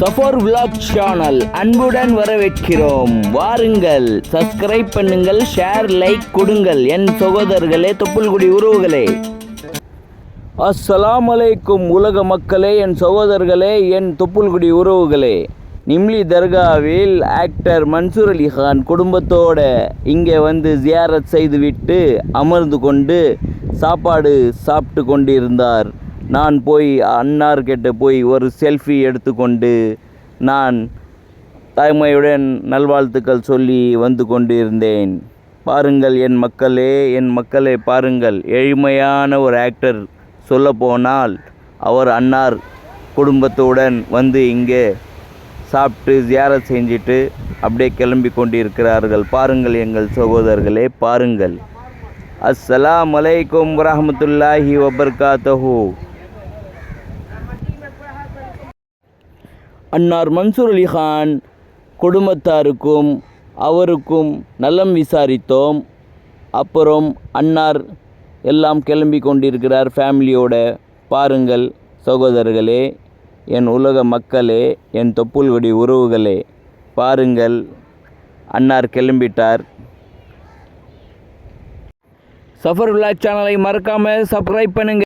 Suffer vlog channel அன்புடன் வரவேற்கிறோம். வாருங்கள், சப்ஸ்கிரைப் பண்ணுங்கள், ஷேர், லைக் கொடுங்கள். என் சகோதரர்களே, தொப்புள்குடி உறவுகளே, அஸ்ஸலாமு அலைக்கும் உலக மக்களே, என் சகோதரர்களே, என் தொப்புள்குடி உறவுகளே. நிம்லி தர்காவில் ஆக்டர் மன்சூர் அலிகான் குடும்பத்தோட இங்கே வந்து ஜியாரத் செய்துவிட்டு அமர்ந்து கொண்டு சாப்பாடு சாப்பிட்டு கொண்டிருந்தார். நான் போய் அன்னார்கிட்ட போய் ஒரு செல்ஃபி எடுத்துக்கொண்டு நான் தாய்மையுடன் நல்வாழ்த்துக்கள் சொல்லி வந்து கொண்டிருந்தேன். பாருங்கள் என் மக்களே பாருங்கள். எளிமையான ஒரு ஆக்டர், சொல்லப்போனால் அவர் அன்னார் குடும்பத்துடன் வந்து இங்கே சாப்பிட்டு ஜியாரத் செஞ்சுட்டு அப்படியே கிளம்பி கொண்டிருக்கிறார்கள். பாருங்கள் எங்கள் சகோதரர்களே, பாருங்கள். அஸ்ஸலாமு அலைக்கும் வரஹ்மத்துல்லாஹி வபரகாத்துஹு. அன்னார் மன்சூர் அலிகான் குடும்பத்தாருக்கும் அவருக்கும் நலம் விசாரித்தோம். அப்புறம் அன்னார் எல்லாம் கிளம்பி கொண்டிருக்கிறார் ஃபேமிலியோட. பாருங்கள் சகோதரர்களே, என் உலக மக்களே, என் தொப்புள்குடி உறவுகளே, பாருங்கள் அன்னார் கிளம்பிட்டார். சஃபர் விலாக் சேனலை மறக்காமல் சப்ஸ்கிரைப் பண்ணுங்கள்.